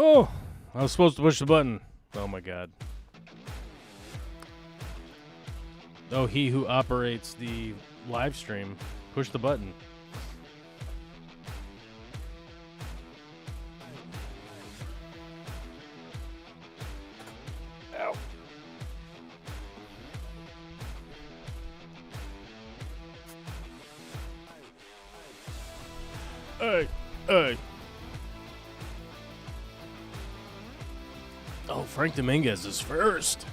Oh, I was supposed to push the button. Oh my god. Oh, he who operates the live stream, push the button. Ow. Hey. Oh, Frank Dominguez is first.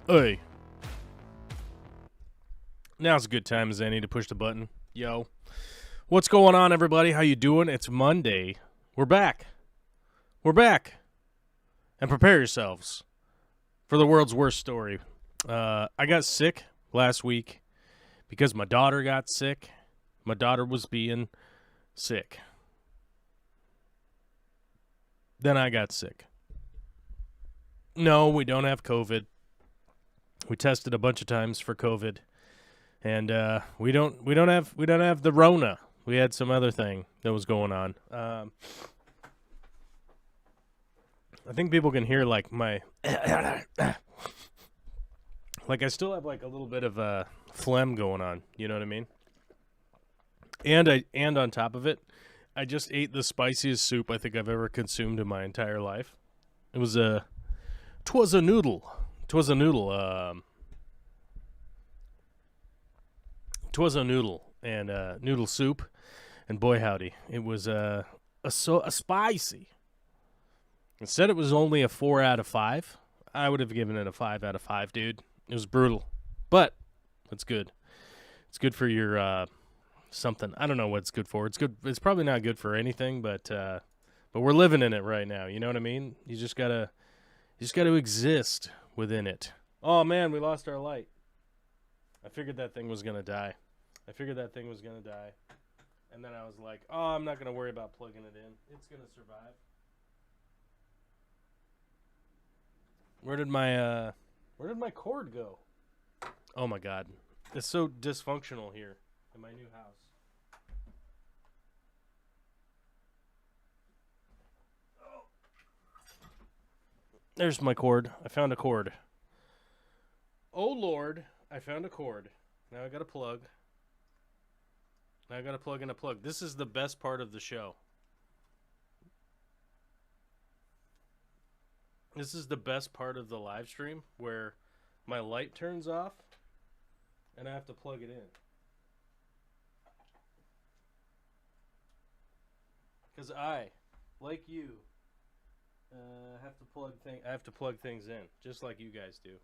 Hey. Now's a good time as any to push the button. Yo. What's going on, everybody? How you doing? It's Monday. We're back. And prepare yourselves for the world's worst story. I got sick last week because my daughter got sick. My daughter was being sick. Then I got sick. No, we don't have COVID. We tested a bunch of times for COVID, and we don't have the Rona. We had some other thing that was going on. I think people can hear like my like I still have like a little bit of phlegm going on. You know what I mean? And on top of it, I just ate the spiciest soup I think I've ever consumed in my entire life. It was a noodle. And noodle soup, and boy howdy, it was a spicy. Instead, it was only a 4 out of 5. I would have given it a 5 out of 5, dude. It was brutal, but it's good. It's good for your something. I don't know what it's good for. It's good. It's probably not good for anything, but we're living in it right now. You know what I mean? You just gotta exist within it. Oh man, we lost our light. I figured that thing was gonna die. And then I was like, oh, I'm not gonna worry about plugging it in. It's gonna survive. Where did my cord go? Oh my god. It's so dysfunctional here in my new house. Oh. There's my cord. I found a cord. Oh Lord, I found a cord. Now I got a plug. Now I got to plug in a plug. This is the best part of the show. This is the best part of the live stream where my light turns off and I have to plug it in. Because I, like you, have to plug things in, just like you guys do.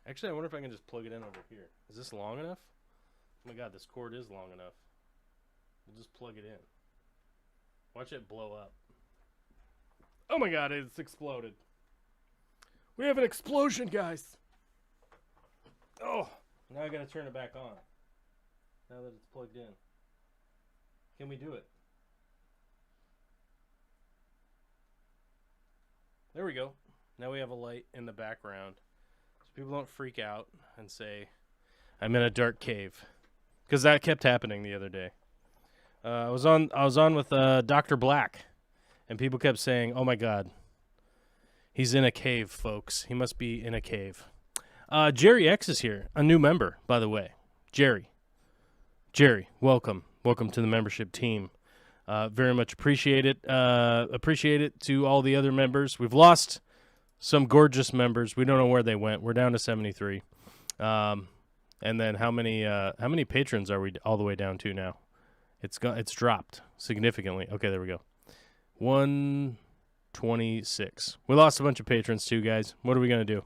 Actually, I wonder if I can just plug it in over here. Is this long enough? Oh my god, this cord is long enough. We'll just plug it in. Watch it blow up. Oh my god, it's exploded. We have an explosion, guys. Oh, now I gotta turn it back on. Now that it's plugged in. Can we do it? There we go. Now we have a light in the background. So people don't freak out and say, I'm in a dark cave. Because that kept happening the other day. I was on with Dr. Black, and people kept saying, "Oh my God, he's in a cave, folks. He must be in a cave." Jerry X is here, a new member, by the way. Jerry, welcome to the membership team. Very much appreciate it. Appreciate it to all the other members. We've lost some gorgeous members. We don't know where they went. We're down to 73. And then how many patrons are we all the way down to now? It's dropped significantly. Okay, there we go. 126. We lost a bunch of patrons too, guys. What are we going to do?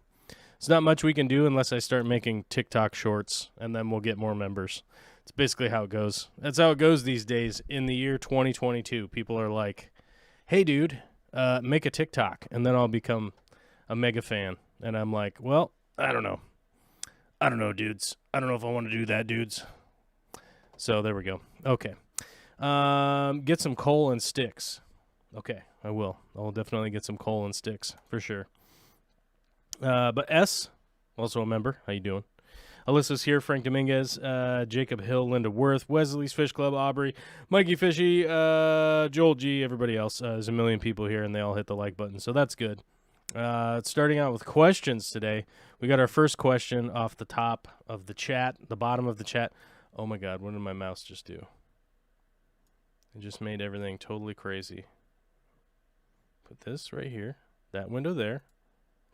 It's not much we can do unless I start making TikTok shorts, and then we'll get more members. It's basically how it goes. That's how it goes these days. In the year 2022, people are like, hey, dude, make a TikTok, and then I'll become a mega fan. And I'm like, well, I don't know, dudes. I don't know if I want to do that, dudes. So there we go. Okay. Get some coal and sticks. Okay, I will. I'll definitely get some coal and sticks for sure. But S, also a member. How you doing? Alyssa's here, Frank Dominguez, Jacob Hill, Linda Worth, Wesley's Fish Club, Aubrey, Mikey Fishy, Joel G, everybody else. There's a million people here, and they all hit the like button, so that's good. Starting out with questions today. We got our first question off the top of the chat, the bottom of the chat. Oh my God, what did my mouse just do? It just made everything totally crazy. Put this right here, that window there,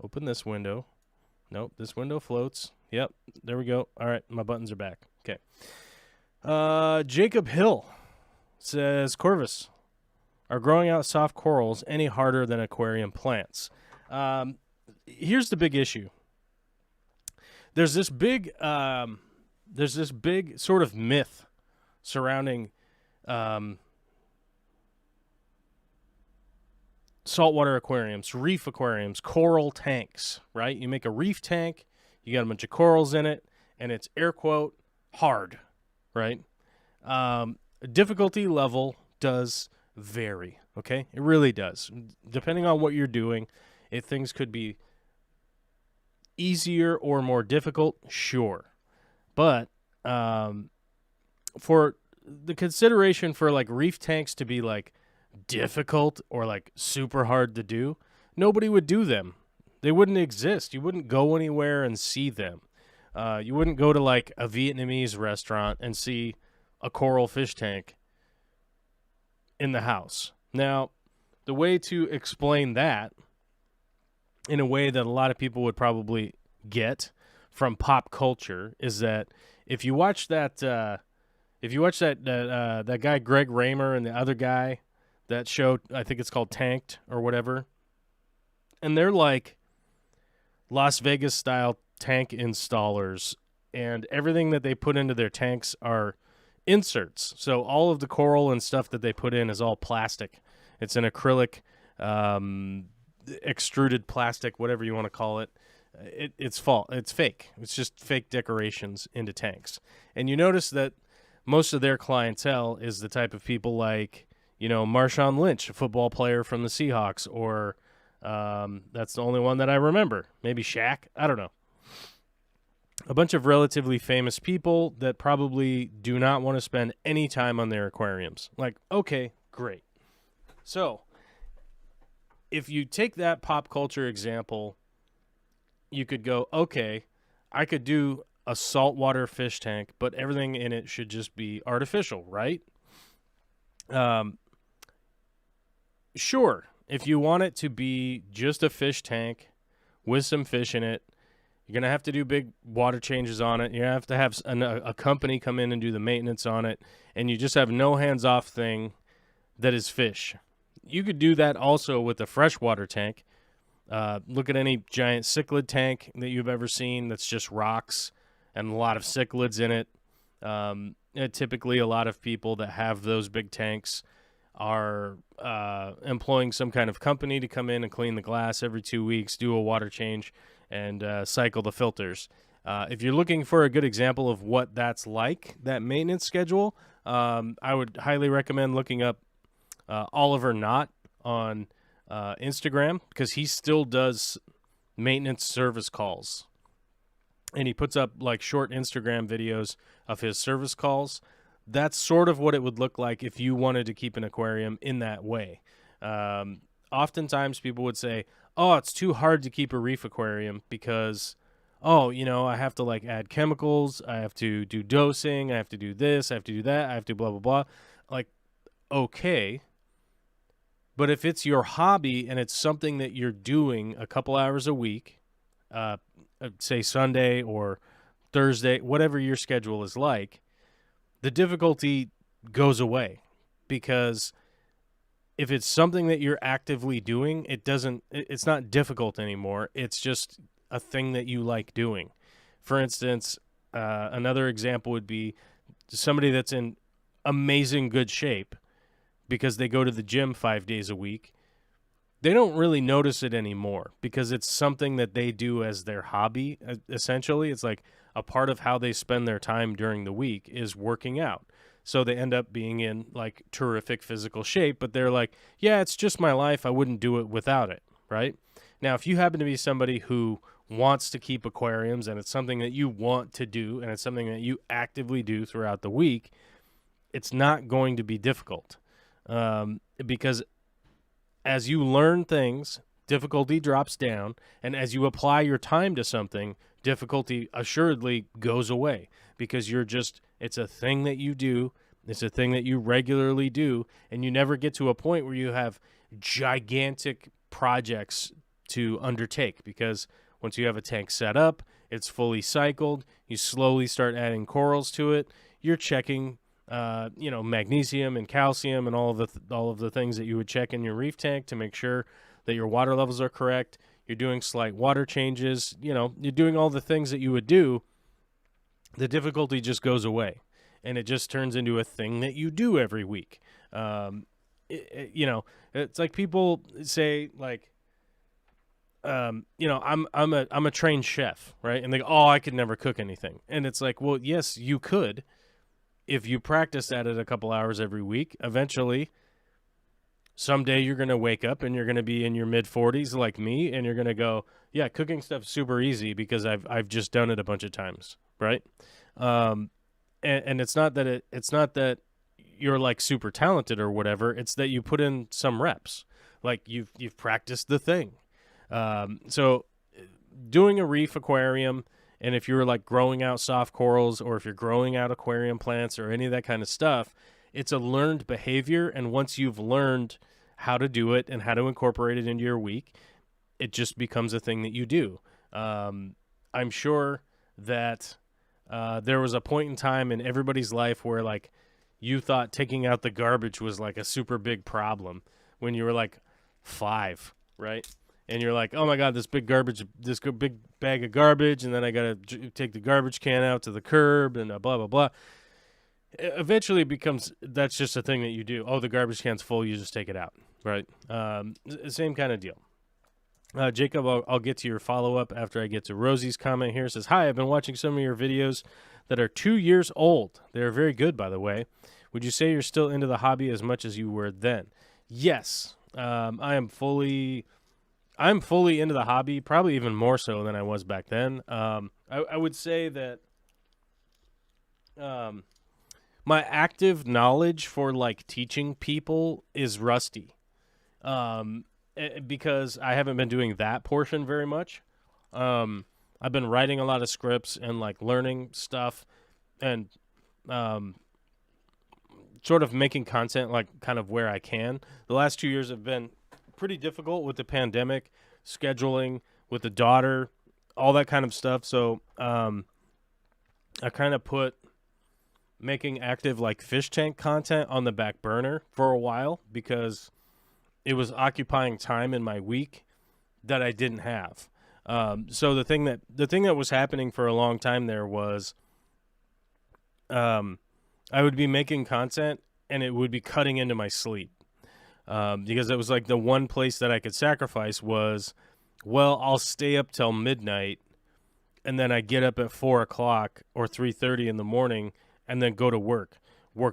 open this window. Nope, this window floats. Yep, there we go. All right, my buttons are back. Okay. Jacob Hill says, Corvus, are growing out soft corals any harder than aquarium plants? Here's the big issue. There's this big sort of myth surrounding saltwater aquariums, reef aquariums, coral tanks, right? You make a reef tank, you got a bunch of corals in it, and it's air quote hard, right? Difficulty level does vary, okay? It really does. Depending on what you're doing, if things could be easier or more difficult, sure. But for the consideration for like reef tanks to be like difficult or like super hard to do, nobody would do them. They wouldn't exist. You wouldn't go anywhere and see them. You wouldn't go to like a Vietnamese restaurant and see a coral fish tank in the house. Now, the way to explain that in a way that a lot of people would probably get from pop culture is that if you watch that that guy Greg Raymer and the other guy, that show, I think it's called Tanked or whatever, and they're like Las Vegas style tank installers, and everything that they put into their tanks are inserts. So all of the coral and stuff that they put in is all plastic. It's an acrylic, extruded plastic, whatever you want to call it. It's fake. It's just fake decorations into tanks. And you notice that most of their clientele is the type of people like, Marshawn Lynch, a football player from the Seahawks, or that's the only one that I remember. Maybe Shaq. I don't know. A bunch of relatively famous people that probably do not want to spend any time on their aquariums. Like, okay, great. So, if you take that pop culture example, you could go, okay, I could do a saltwater fish tank, but everything in it should just be artificial, right? Sure. If you want it to be just a fish tank with some fish in it, you're going to have to do big water changes on it. You're going to have a company come in and do the maintenance on it, and you just have no hands-off thing that is fish. You could do that also with a freshwater tank. Look at any giant cichlid tank that you've ever seen that's just rocks and a lot of cichlids in it. Typically, a lot of people that have those big tanks are employing some kind of company to come in and clean the glass every 2 weeks, do a water change, and cycle the filters. If you're looking for a good example of what that's like, that maintenance schedule, I would highly recommend looking up Oliver Knott on Instagram, because he still does maintenance service calls. And he puts up like short Instagram videos of his service calls. That's sort of what it would look like if you wanted to keep an aquarium in that way. Oftentimes people would say, oh, it's too hard to keep a reef aquarium because, I have to like add chemicals. I have to do dosing. I have to do this. I have to do that. I have to blah, blah, blah. Like, okay. But if it's your hobby and it's something that you're doing a couple hours a week, say Sunday or Thursday, whatever your schedule is like, the difficulty goes away, because if it's something that you're actively doing, it's not difficult anymore. It's just a thing that you like doing. For instance, another example would be somebody that's in amazing good shape because they go to the gym 5 days a week. They don't really notice it anymore because it's something that they do as their hobby, essentially. It's like a part of how they spend their time during the week is working out. So they end up being in like terrific physical shape, but they're like, yeah, it's just my life. I wouldn't do it without it, right? Now, if you happen to be somebody who wants to keep aquariums and it's something that you want to do and it's something that you actively do throughout the week, it's not going to be difficult, because as you learn things, difficulty drops down, and as you apply your time to something, difficulty assuredly goes away, because it's a thing that you do, it's a thing that you regularly do, and you never get to a point where you have gigantic projects to undertake, because once you have a tank set up, it's fully cycled, you slowly start adding corals to it, you're checking magnesium and calcium and all of the things that you would check in your reef tank to make sure that your water levels are correct. You're doing slight water changes. You're doing all the things that you would do. The difficulty just goes away, and it just turns into a thing that you do every week. It's like people say, like, I'm a trained chef, right? And they go, oh, I could never cook anything. And it's like, well, yes, you could. If you practice at it a couple hours every week, eventually, someday you're going to wake up and you're going to be in your mid-40s like me, and you're going to go, yeah, cooking stuff's super easy because I've just done it a bunch of times, right? And it's not that you're like super talented or whatever. It's that you put in some reps, like you've practiced the thing. So doing a reef aquarium, and if you're like growing out soft corals, or if you're growing out aquarium plants or any of that kind of stuff, it's a learned behavior. And once you've learned how to do it and how to incorporate it into your week, it just becomes a thing that you do. I'm sure that there was a point in time in everybody's life where like you thought taking out the garbage was like a super big problem when you were like 5, right? And you're like, oh my God, this big bag of garbage, and then I got to take the garbage can out to the curb and blah, blah, blah. Eventually it becomes, that's just a thing that you do. Oh, the garbage can's full, you just take it out, right? Same kind of deal. Jacob, I'll get to your follow-up after I get to Rosie's comment here. It says, hi, I've been watching some of your videos that are 2 years old. They're very good, by the way. Would you say you're still into the hobby as much as you were then? Yes. I'm fully into the hobby, probably even more so than I was back then. I would say that my active knowledge for like teaching people is rusty, because I haven't been doing that portion very much. I've been writing a lot of scripts and like learning stuff and sort of making content like kind of where I can. The last 2 years have been pretty difficult with the pandemic, scheduling with the daughter, all that kind of stuff. So I kind of put making active like fish tank content on the back burner for a while because it was occupying time in my week that I didn't have. So the thing that was happening for a long time there was I would be making content and it would be cutting into my sleep. Because it was like the one place that I could sacrifice was, well, I'll stay up till midnight and then I get up at 4 o'clock or 3:30 in the morning and then go to work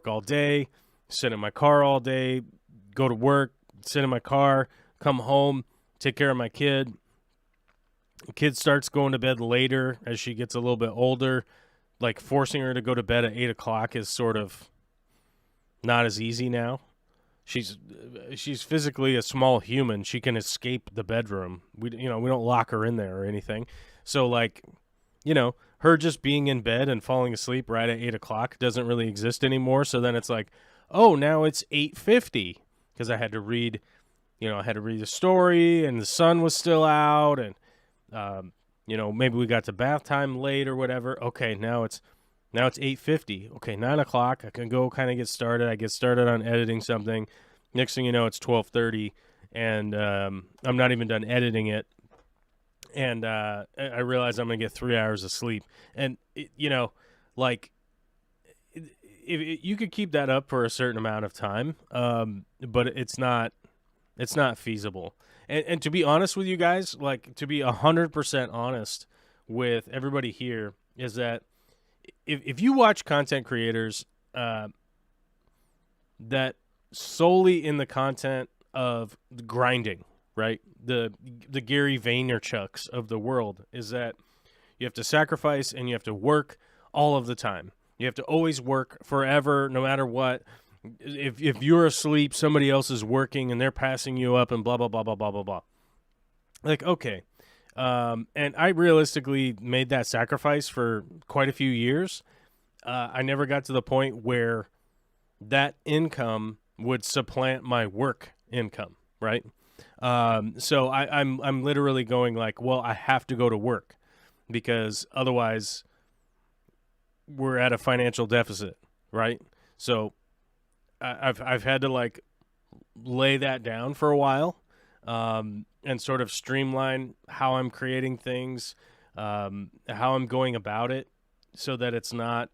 all day, sit in my car all day, go to work, sit in my car, come home, take care of my kid. The kid starts going to bed later as she gets a little bit older. Like forcing her to go to bed at 8 o'clock is sort of not as easy now. She's physically a small human. She can escape the bedroom. We don't lock her in there or anything. So like, her just being in bed and falling asleep right at 8 o'clock doesn't really exist anymore. So then it's like, oh, now it's 8:50 because I had to read, the story and the sun was still out and, maybe we got to bath time late or whatever. Okay, now it's 8:50. Okay, 9 o'clock. I can go kind of get started. I get started on editing something. Next thing you know, it's 12:30, and I'm not even done editing it. And I realize I'm going to get 3 hours of sleep. And, if you could keep that up for a certain amount of time, but it's not feasible. And to be honest with you guys, like to be 100% honest with everybody here, is that if you watch content creators, that solely in the content of grinding, right? The Gary Vaynerchuks of the world is that you have to sacrifice and you have to work all of the time. You have to always work forever, no matter what. If you're asleep, somebody else is working and they're passing you up and blah, blah, blah, blah, blah, blah, blah. Like, okay. And I realistically made that sacrifice for quite a few years. I never got to the point where that income would supplant my work income, right? So I'm literally going like, well, I have to go to work because otherwise we're at a financial deficit, right? So I've had to like lay that down for a while, and sort of streamline how I'm creating things, how I'm going about it, so that it's not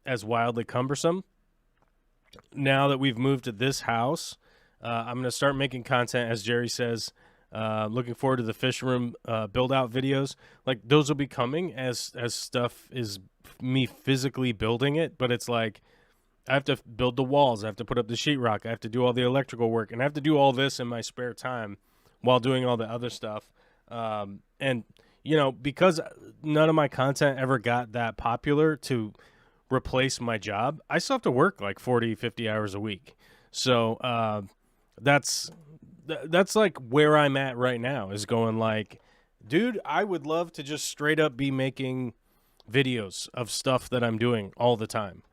as wildly cumbersome. Now that we've moved to this house, I'm going to start making content, as Jerry says. Looking forward to the fish room build out videos. Like those will be coming as stuff is me physically building it, but it's like I have to build the walls, I have to put up the sheetrock, I have to do all the electrical work, and I have to do all this in my spare time while doing all the other stuff. And you know, because none of my content ever got that popular to replace my job, I still have to work like 40, 50 hours a week. So that's like where I'm at right now, is going like, dude, I would love to just straight up be making videos of stuff that I'm doing all the time.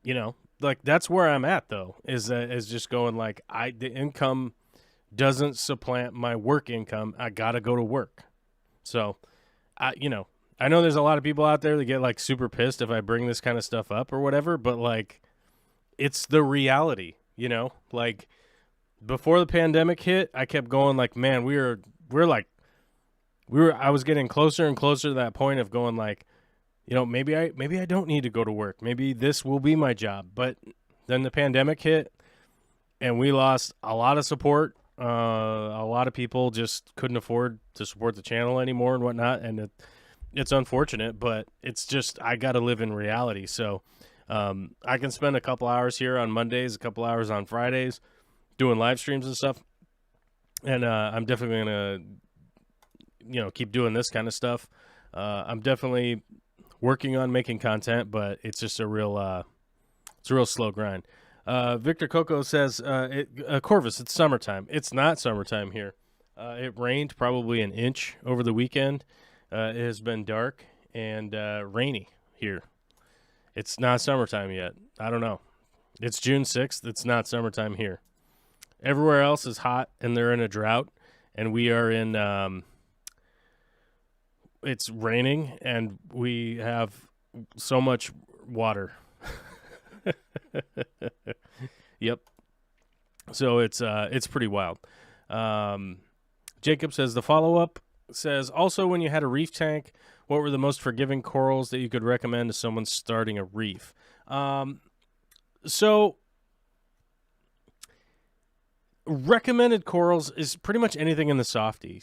You know, like that's where I'm at though, is just going like, the income doesn't supplant my work income. I got to go to work. So you know, I know there's a lot of people out there that get like super pissed if I bring this kind of stuff up or whatever, but like it's the reality, you know? Like before the pandemic hit, I kept going like, man, I was getting closer and closer to that point of going like, you know, maybe I don't need to go to work. Maybe this will be my job. But then the pandemic hit and we lost a lot of support. A lot of people just couldn't afford to support the channel anymore and whatnot. And it's unfortunate, but it's just, I got to live in reality. So I can spend a couple hours here on Mondays, a couple hours on Fridays doing live streams and stuff. And I'm definitely going to, you know, keep doing this kind of stuff. I'm definitely working on making content, but it's just a real slow grind. Victor Coco says, Corvus, it's summertime. It's not summertime here. It rained probably an inch over the weekend. It has been dark and rainy here. It's not summertime yet. I don't know. It's June 6th. It's not summertime here. Everywhere else is hot and they're in a drought, and we are in it's raining and we have so much water. Yep. So it's pretty wild. Jacob says the follow-up says, also, when you had a reef tank, what were the most forgiving corals that you could recommend to someone starting a reef? So recommended corals is pretty much anything in the softy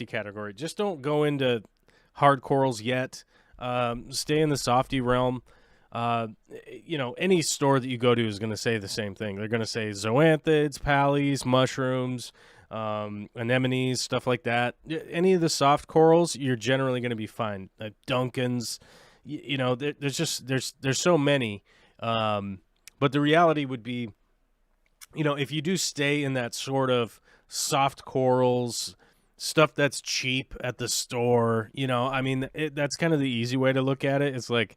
category. Just don't go into hard corals yet. Stay in the softy realm. You know, any store that you go to is going to say the same thing. They're going to say zoanthids, pallies, mushrooms, anemones, stuff like that. Any of the soft corals, you're generally going to be fine. Duncans, you know, there's so many. But the reality would be, you know, if you do stay in that sort of soft corals, stuff that's cheap at the store, you know, I mean, that's kind of the easy way to look at it. It's like,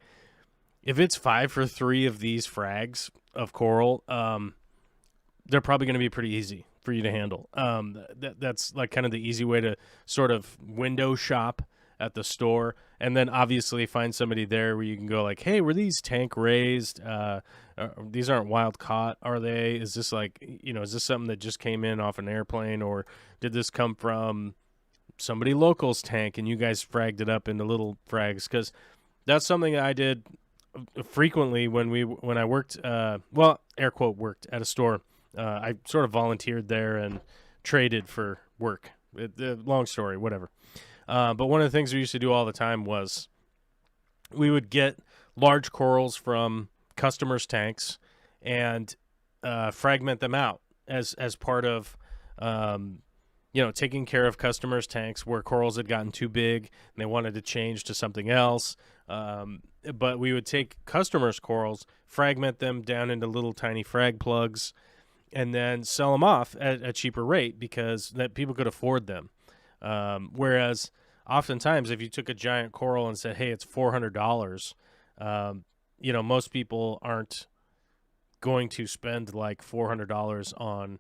if it's 5 for 3 of these frags of coral, they're probably going to be pretty easy for you to handle. That's like kind of the easy way to sort of window shop at the store, and then obviously find somebody there where you can go like, hey, were these tank raised? These aren't wild caught, are they? Is this like, you know, is this something that just came in off an airplane, or did this come from somebody local's tank and you guys fragged it up into little frags? Because that's something I did frequently when I worked, air quote worked at a store. I sort of volunteered there and traded for work. Long story, whatever. But one of the things we used to do all the time was we would get large corals from customers' tanks and fragment them out as part of taking care of customers' tanks where corals had gotten too big and they wanted to change to something else. But we would take customers' corals, fragment them down into little tiny frag plugs, and then sell them off at a cheaper rate because that people could afford them. Whereas oftentimes if you took a giant coral and said, hey, it's $400, most people aren't going to spend like $400 on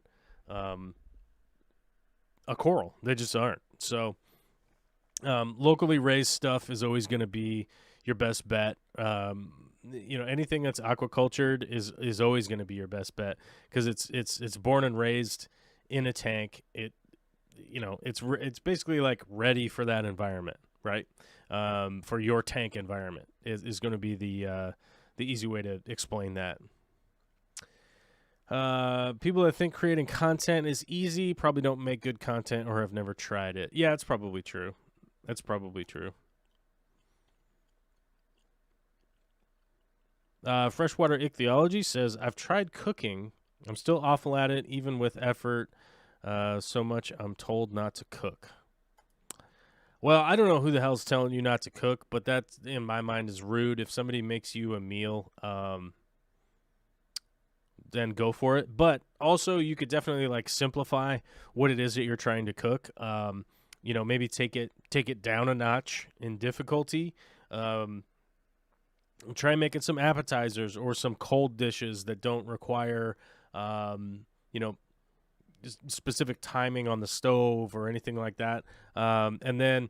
a coral. They just aren't. So locally raised stuff is always going to be your best bet. Anything that's aquacultured is always going to be your best bet because it's born and raised in a tank. It's basically like ready for that environment, right? For your tank environment is going to be the easy way to explain that. People that think creating content is easy probably don't make good content or have never tried it. Yeah, it's probably true. That's probably true. Freshwater Ichthyology says, I've tried cooking. I'm still awful at it, even with effort. So much I'm told not to cook. Well, I don't know who the hell's telling you not to cook, but that, in my mind, is rude. If somebody makes you a meal, then go for it. But also, you could definitely like simplify what it is that you're trying to cook. Maybe take it down a notch in difficulty. Try making some appetizers or some cold dishes that don't require, specific timing on the stove or anything like that. And then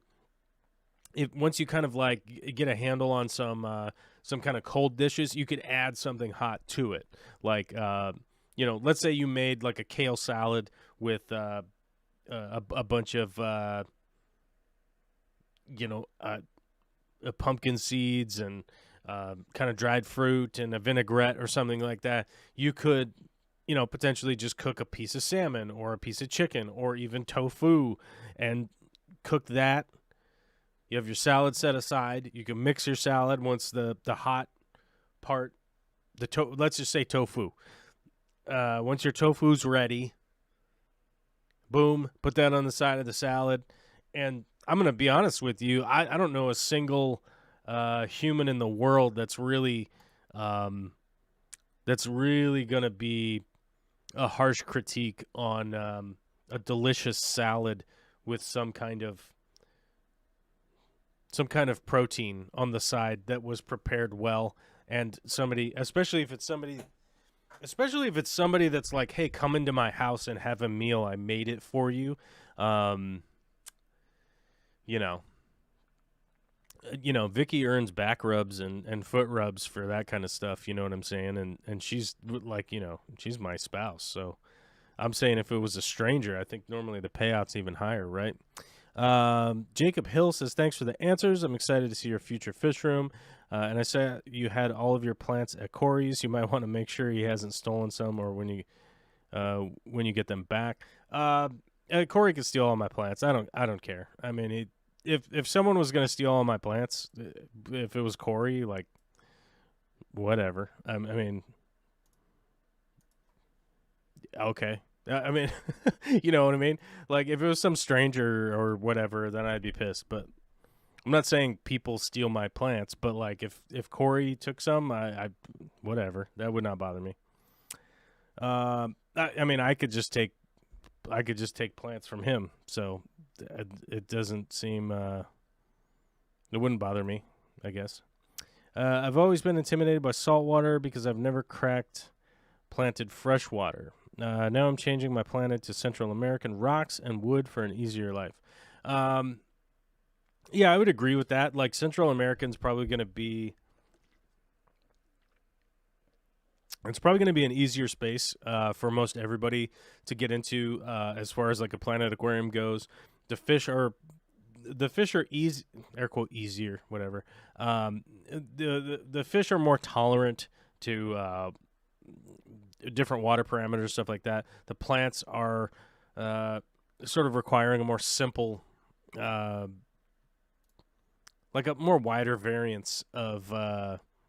once you kind of like get a handle on some kind of cold dishes, you could add something hot to it. Like, let's say you made like a kale salad with a bunch of, pumpkin seeds and kind of dried fruit and a vinaigrette or something like that. You could, potentially just cook a piece of salmon or a piece of chicken or even tofu and cook that. You have your salad set aside. You can mix your salad once the hot part, let's just say tofu. Once your tofu's ready, boom, put that on the side of the salad. And I'm going to be honest with you. I don't know a single human in the world that's really going to be a harsh critique on a delicious salad with some kind of protein on the side that was prepared well, and somebody, especially if it's somebody that's like, hey, come into my house and have a meal, I made it for you. Vicky earns back rubs and foot rubs for that kind of stuff, you know what I'm saying? And she's like, she's my spouse. So I'm saying if it was a stranger, I think normally the payout's even higher, right? Jacob Hill says, thanks for the answers. I'm excited to see your future fish room. And I saw you had all of your plants at Corey's. You might want to make sure he hasn't stolen some, or when you get them back. Corey can steal all my plants. I don't care. I mean, if someone was going to steal all my plants, if it was Corey, like, whatever. I mean, okay. I mean, you know what I mean? Like, if it was some stranger or whatever, then I'd be pissed. But I'm not saying people steal my plants, but like, if Corey took some, I whatever, that would not bother me. I mean, I could just take plants from him, so it doesn't seem it wouldn't bother me, I guess. I've always been intimidated by saltwater because I've never planted freshwater. Now I'm changing my planet to Central American rocks and wood for an easier life. Yeah, I would agree with that. Like, Central American's probably going to be... It's probably going to be an easier space for most everybody to get into as far as like a Planet Aquarium goes. The fish are easy, air quote, easier, whatever. The fish are more tolerant to different water parameters, stuff like that. The plants are sort of requiring a more simple, like a more wider variance of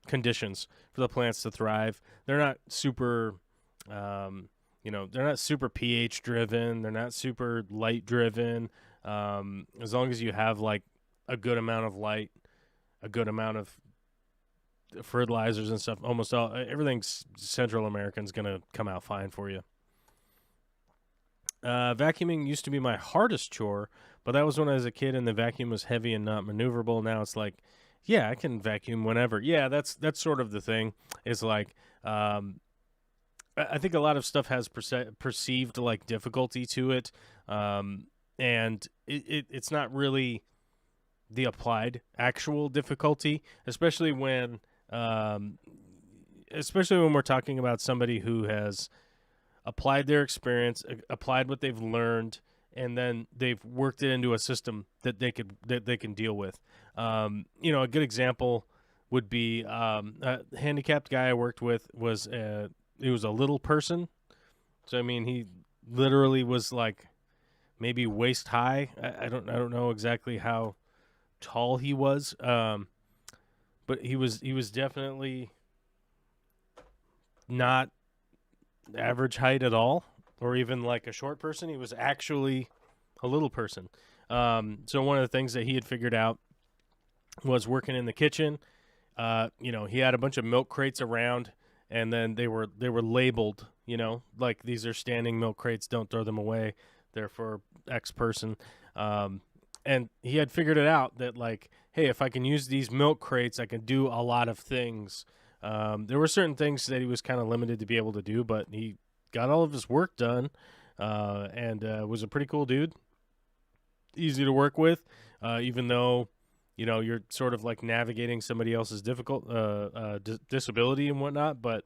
conditions for the plants to thrive. They're not super, they're not super pH driven. They're not super light driven. As long as you have like a good amount of light, a good amount of fertilizers and stuff, almost everything Central American is gonna come out fine for you. Vacuuming used to be my hardest chore, but that was when I was a kid and the vacuum was heavy and not maneuverable. Now it's like, yeah, I can vacuum whenever. Yeah, that's sort of the thing. Is like, I think a lot of stuff has perceived like difficulty to it, and it's not really the applied actual difficulty, especially when we're talking about somebody who has applied their experience, applied what they've learned, and then they've worked it into a system that they can deal with. A good example would be a handicapped guy I worked with he was a little person. So I mean, he literally was like maybe waist high. I don't know exactly how tall he was, but he was definitely not average height at all, or even like a short person. He was actually a little person. So one of the things that he had figured out was working in the kitchen. He had a bunch of milk crates around, and then they were labeled, like these are standing milk crates, don't throw them away, they're for X person. And he had figured it out that like, hey, if I can use these milk crates, I can do a lot of things. There were certain things that he was kind of limited to be able to do, but he got all of his work done, and was a pretty cool dude. Easy to work with, even though, you're sort of like navigating somebody else's disability and whatnot. But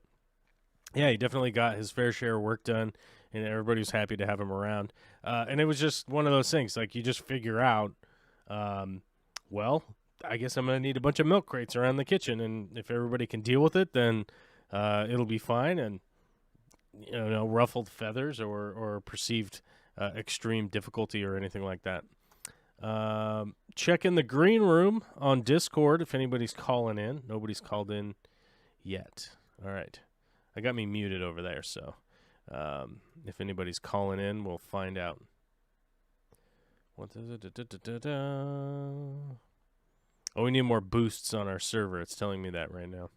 yeah, he definitely got his fair share of work done, and everybody was happy to have him around. And it was just one of those things, like you just figure out, well, I guess I'm going to need a bunch of milk crates around the kitchen, and if everybody can deal with it, then it'll be fine. And, ruffled feathers or perceived extreme difficulty or anything like that. Check in the green room on Discord if anybody's calling in. Nobody's called in yet. All right. I got me muted over there, so if anybody's calling in, we'll find out. Oh, we need more boosts on our server. It's telling me that right now.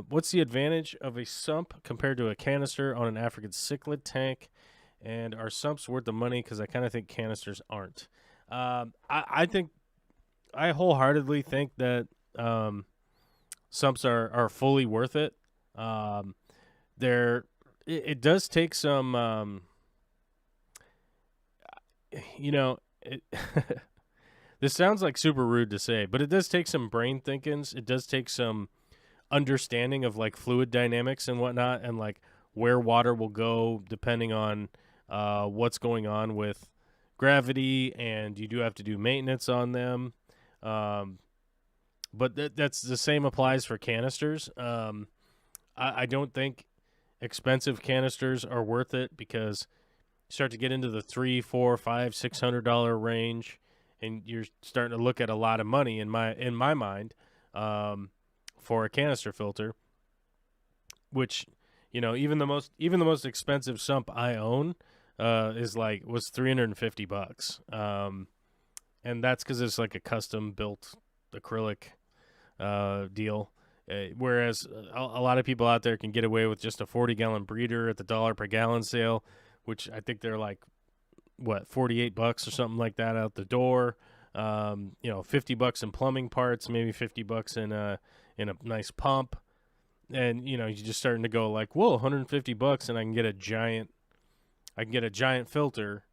What's the advantage of a sump compared to a canister on an African cichlid tank? And are sumps worth the money? Because I kind of think canisters aren't. I wholeheartedly think that sumps are fully worth it. It does take some, this sounds like super rude to say, but it does take some brain thinkings. It does take some understanding of like fluid dynamics and whatnot, and like where water will go depending on what's going on with gravity, and you do have to do maintenance on them. But that's the same applies for canisters. I don't think expensive canisters are worth it, because you start to get into the $300, $400, $500, $600 range, and you're starting to look at a lot of money in my mind for a canister filter. Which, even the most expensive sump I own was $350, and that's because it's like a custom built acrylic deal. Whereas a lot of people out there can get away with just a 40-gallon breeder at the $1 per gallon sale, which I think they're like, $48 or something like that out the door. $50 in plumbing parts, maybe $50 in a nice pump, and you're just starting to go like, whoa, $150, and I can get a giant filter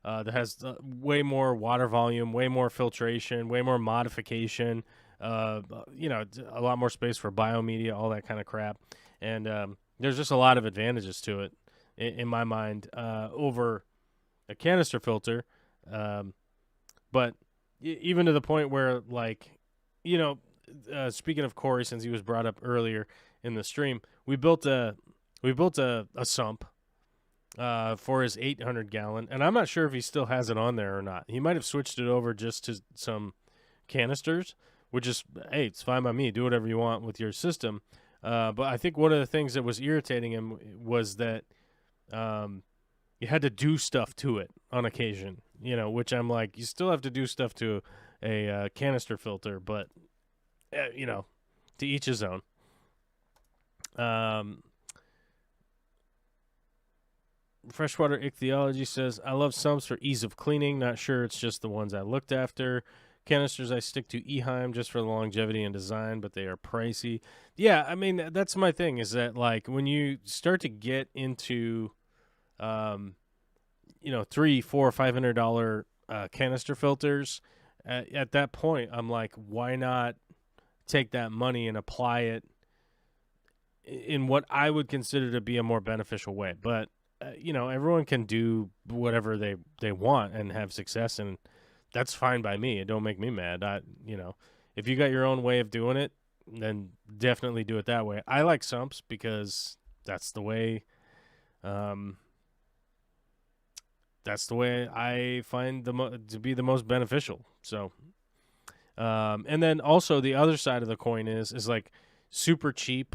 that has way more water volume, way more filtration, way more modification. A lot more space for biomedia, all that kind of crap. And there's just a lot of advantages to it, in my mind, over a canister filter. But even to the point where, like, speaking of Corey, since he was brought up earlier in the stream, we built a sump for his 800-gallon, and I'm not sure if he still has it on there or not. He might have switched it over just to some canisters. which is, hey, it's fine by me. Do whatever you want with your system. But I think one of the things that was irritating him was that you had to do stuff to it on occasion, which I'm like, you still have to do stuff to a canister filter, but, to each his own. Freshwater Ichthyology says, I love sumps for ease of cleaning. Not sure it's just the ones I looked after. Canisters, I stick to Eheim just for the longevity and design, but they are pricey. Yeah, I mean, that's my thing, is that, like, when you start to get into, $300, $400, $500 canister filters, at that point, I'm like, why not take that money and apply it in what I would consider to be a more beneficial way? But, everyone can do whatever they want and have success, and that's fine by me. It don't make me mad. If you got your own way of doing it, then definitely do it that way. I like sumps because that's the way I find to be the most beneficial. So, and then also the other side of the coin is like super cheap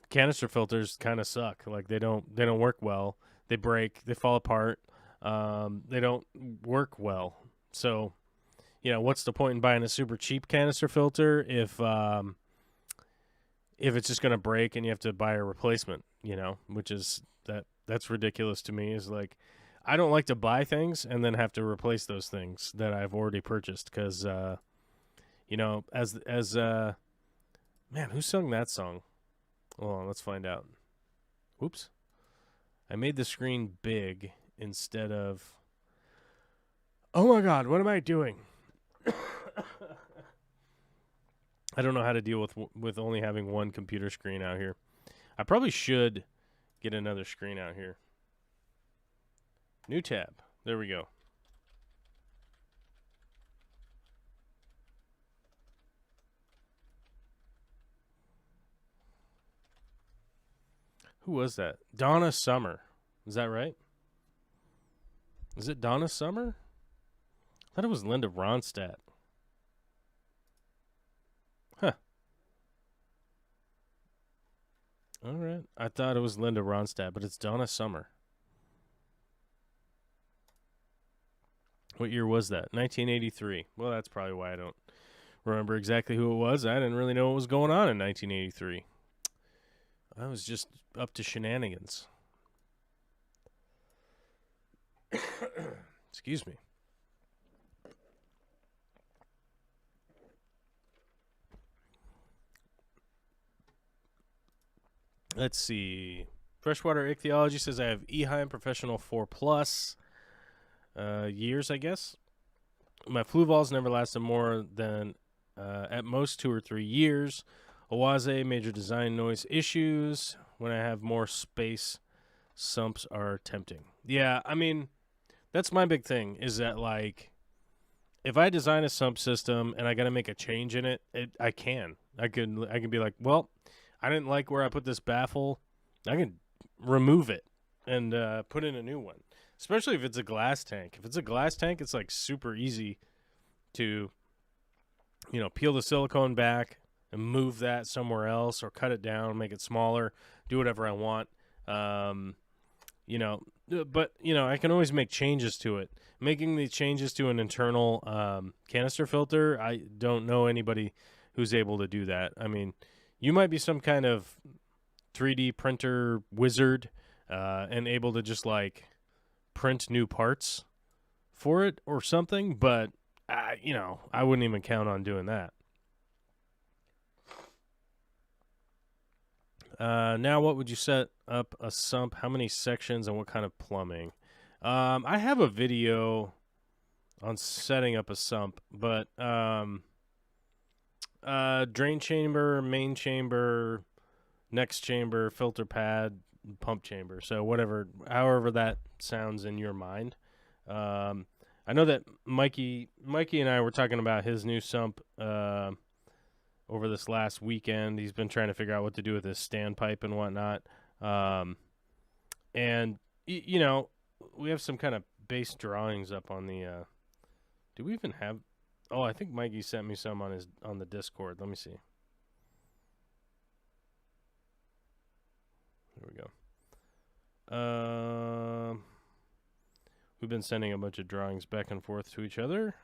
canister filters kind of suck. Like they don't work well. They break. They fall apart. They don't work well. So, what's the point in buying a super cheap canister filter if it's just gonna break and you have to buy a replacement? Which is that's ridiculous to me. Is like, I don't like to buy things and then have to replace those things that I've already purchased because, man, who sung that song? Hold on, let's find out. Whoops. I made the screen big instead of... Oh my god, what am I doing? I don't know how to deal with only having one computer screen out here. I probably should get another screen out here. New tab. There we go. Who was that? Donna Summer. Is that right? Is it Donna Summer? I thought it was Linda Ronstadt. Huh. All right. I thought it was Linda Ronstadt, but it's Donna Summer. What year was that? 1983. Well, that's probably why I don't remember exactly who it was. I didn't really know what was going on in 1983. I was just up to shenanigans. Excuse me. Let's see. Freshwater Ichthyology says I have Eheim Professional 4+ years, I guess. My flu balls never lasted more than at most 2 or 3 years. Owaze, major design noise issues. When I have more space, sumps are tempting. Yeah, I mean, that's my big thing, is that, like, if I design a sump system and I got to make a change in it, I can be like, well, I didn't like where I put this baffle. I can remove it and put in a new one, especially if it's a glass tank. If it's a glass tank, it's, like, super easy to, peel the silicone back and move that somewhere else or cut it down, make it smaller, do whatever I want. But, I can always make changes to it. Making the changes to an internal canister filter, I don't know anybody who's able to do that. I mean, you might be some kind of 3D printer wizard and able to just, like, print new parts for it or something, but, I wouldn't even count on doing that. Now, what would you set up a sump? How many sections and what kind of plumbing? I have a video on setting up a sump, but drain chamber, main chamber, next chamber, filter pad, pump chamber. So however that sounds in your mind. I know that Mikey and I were talking about his new sump over this last weekend. He's been trying to figure out what to do with his standpipe and whatnot. And, we have some kind of base drawings up on the... do we even have... Oh, I think Mikey sent me some on the Discord. Let me see. Here we go. We've been sending a bunch of drawings back and forth to each other.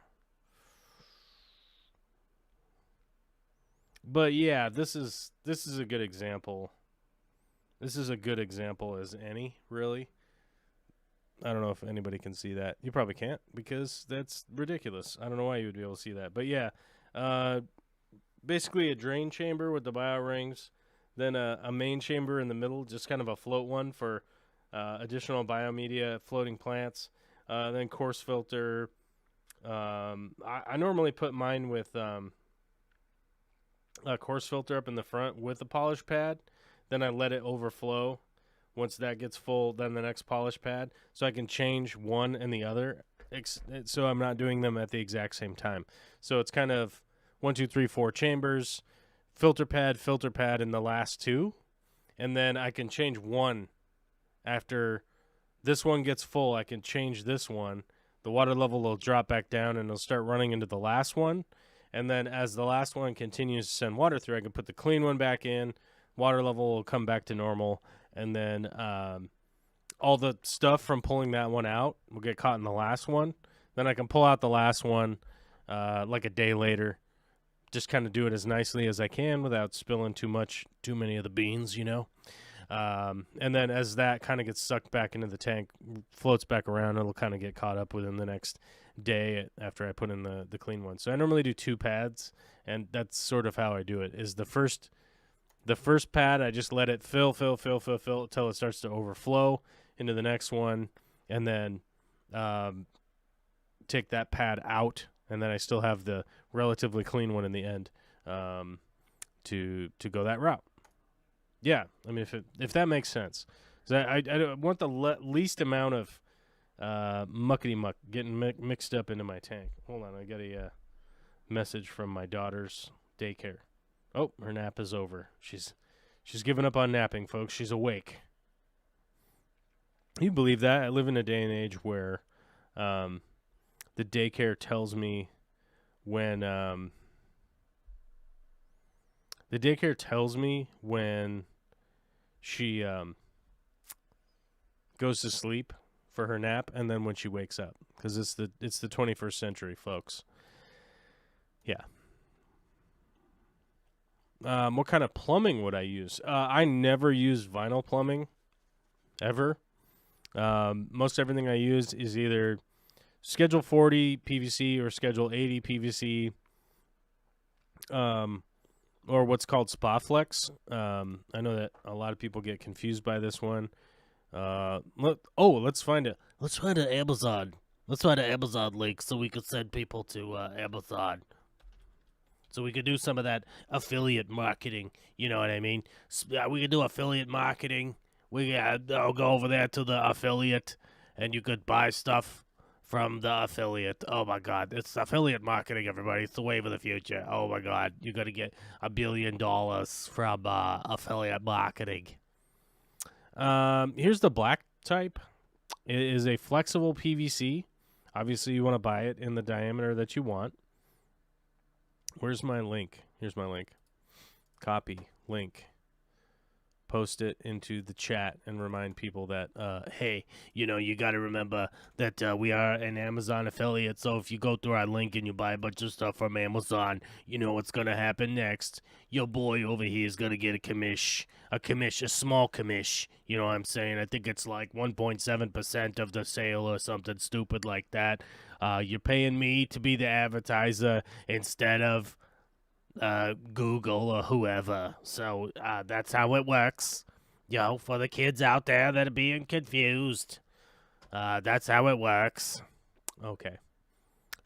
But yeah, this is a good example. This is a good example as any, really. I don't know if anybody can see that. You probably can't because that's ridiculous. I don't know why you would be able to see that. But yeah, basically a drain chamber with the bio rings, then a main chamber in the middle, just kind of a float one for additional biomedia, floating plants, then coarse filter. I normally put mine with a coarse filter up in the front with a polish pad. Then I let it overflow. Once that gets full, then the next polish pad. So I can change one and the other. So I'm not doing them at the exact same time. So it's kind of 1, 2, 3, 4 chambers, filter pad, in the last two. And then I can change one after this one gets full. I can change this one. The water level will drop back down and it'll start running into the last one. And then as the last one continues to send water through, I can put the clean one back in. Water level will come back to normal. And then all the stuff from pulling that one out will get caught in the last one. Then I can pull out the last one like a day later. Just kind of do it as nicely as I can without spilling too many of the beans, you know. And then as that kind of gets sucked back into the tank, floats back around, it'll kind of get caught up within the next day after I put in the clean one. So I normally do 2 pads, and that's sort of how I do it. Is the first pad, I just let it fill until it starts to overflow into the next one, and then take that pad out, and then I still have the relatively clean one in the end to go that route. Yeah, I mean, if that makes sense. So I want the least amount of muckety-muck getting mixed up into my tank. Hold on, I got a message from my daughter's daycare. Oh, her nap is over. She's given up on napping, folks. She's awake. You believe that? I live in a day and age where the daycare tells me when she goes to sleep for her nap, and then when she wakes up, because it's the 21st century, folks. Yeah. What kind of plumbing would I use? I never use vinyl plumbing, ever. Most everything I use is either Schedule 40 PVC or Schedule 80 PVC, or what's called Spaflex. I know that a lot of people get confused by this one. Let's find it. Let's find an Amazon. Let's find an Amazon link so we can send people to Amazon. So we could do some of that affiliate marketing. You know what I mean? We could do affiliate marketing. I'll go over there to the affiliate, and you could buy stuff from the affiliate. Oh, my God. It's affiliate marketing, everybody. It's the wave of the future. Oh, my God. You're going to get $1 billion from affiliate marketing. Here's the black type. It is a flexible PVC. Obviously, you want to buy it in the diameter that you want. Where's my link? Here's my link. Copy, link. Post it into the chat and remind people that, hey, you got to remember that we are an Amazon affiliate. So if you go through our link and you buy a bunch of stuff from Amazon, you know what's going to happen next. Your boy over here is going to get a small commish. You know what I'm saying? I think it's like 1.7% of the sale or something stupid like that. You're paying me to be the advertiser instead of Google or whoever. So that's how it works. For the kids out there that are being confused, that's how it works. Okay.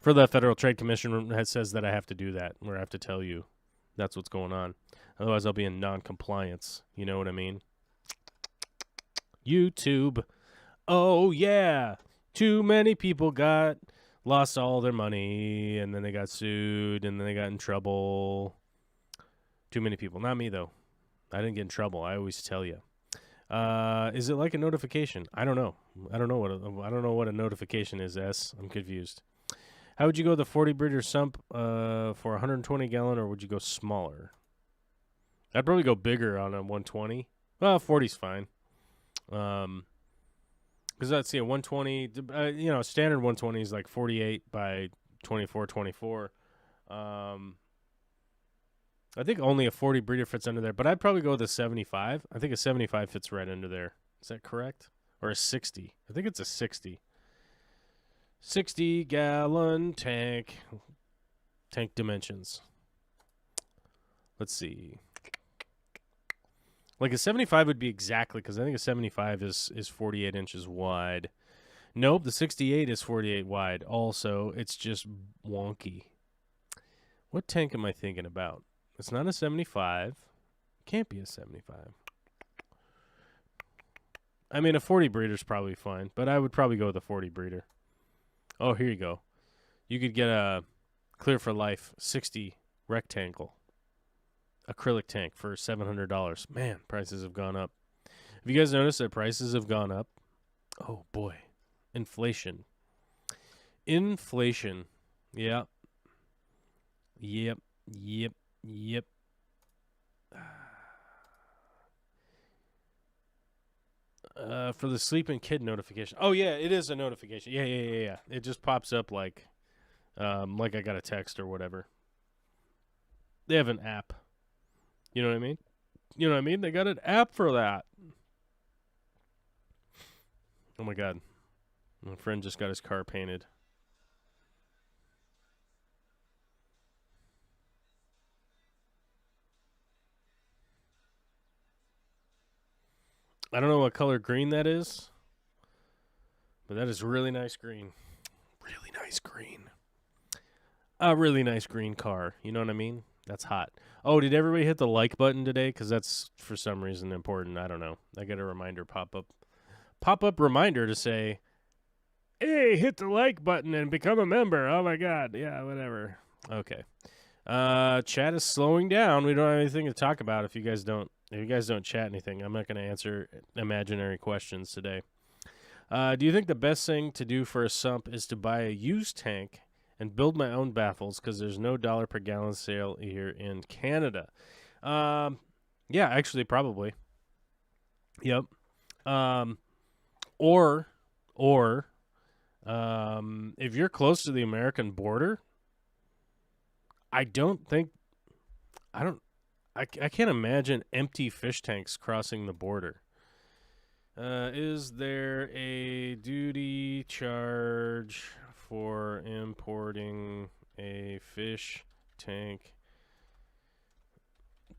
For the Federal Trade Commission, it says that I have to do that, where I have to tell you that's what's going on. Otherwise, I'll be in non-compliance. You know what I mean? YouTube. Oh, yeah. Too many people lost all their money, and then they got sued, and then they got in trouble. Too many people. Not me, though. I didn't get in trouble. I always tell you. Is it like a notification? I don't know. I don't know what a notification is, S. I'm confused. How would you go the 40 breeder sump for 120 gallon, or would you go smaller? I'd probably go bigger on a 120. Well, 40's fine. Because let's see, a 120, standard 120 is like 48 by 24. I think only a 40 breeder fits under there, but I'd probably go with a 75. I think a 75 fits right under there. Is that correct? Or a 60? I think it's a 60. 60-gallon tank. Tank dimensions. Let's see. Like a 75 would be exactly, because I think a 75 is 48 inches wide. Nope, the 68 is 48 wide. Also, it's just wonky. What tank am I thinking about? It's not a 75. Can't be a 75. I mean, a 40 breeder's probably fine, but I would probably go with a 40 breeder. Oh, here you go. You could get a Clear for Life 60 rectangle acrylic tank for $700. Man, prices have gone up. Have you guys noticed that prices have gone up? Oh, boy. Inflation. Yeah. Yep. For the sleeping kid notification. Oh, yeah, it is a notification. Yeah. It just pops up like I got a text or whatever. They have an app. You know what I mean? They got an app for that. Oh, my God. My friend just got his car painted. I don't know what color green that is, but that is really nice green. Really nice green. A really nice green car. You know what I mean? That's hot. Oh, did everybody hit the like button today? Because that's, for some reason, important. I don't know. I got a reminder pop-up reminder to say, hey, hit the like button and become a member. Oh, my God. Yeah, whatever. Okay. Chat is slowing down. We don't have anything to talk about if you guys don't chat anything. I'm not going to answer imaginary questions today. Do you think the best thing to do for a sump is to buy a used tank and build my own baffles because there's no dollar per gallon sale here in Canada? Yeah, actually, probably. Yep. Or if you're close to the American border, I can't imagine empty fish tanks crossing the border. Is there a duty charge for importing a fish tank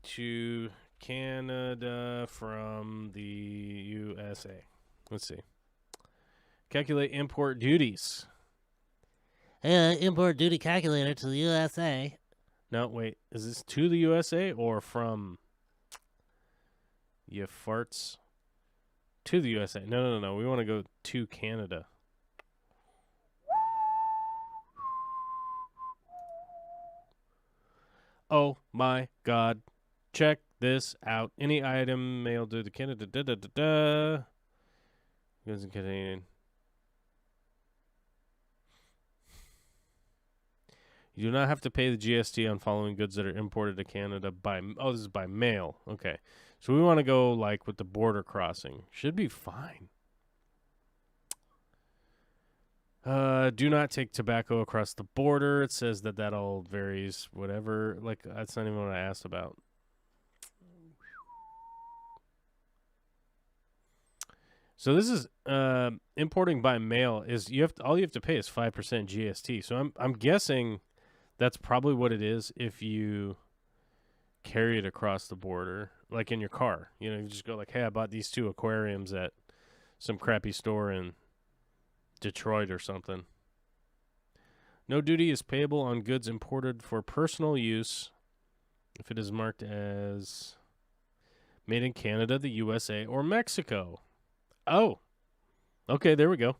to Canada from the USA? Let's see. Calculate import duties. Import duty calculator to the USA. No, wait. Is this to the USA or from? You farts. To the USA. No. We want to go to Canada. Oh my God. Check this out. Any item mailed to the Canada. Doesn't contain. You do not have to pay the GST on following goods that are imported to Canada by. Oh, this is by mail. Okay. So we want to go like with the border crossing. Should be fine. Do not take tobacco across the border. It says that all varies. Whatever. Like, that's not even what I asked about. So this is importing by mail. All you have to pay is 5% GST. So I'm guessing that's probably what it is if you carry it across the border, like in your car. You know, you just go like, hey, I bought these 2 aquariums at some crappy store in Detroit or something. No duty is payable on goods imported for personal use if it is marked as made in Canada, the USA, or Mexico. Oh, okay, there we go.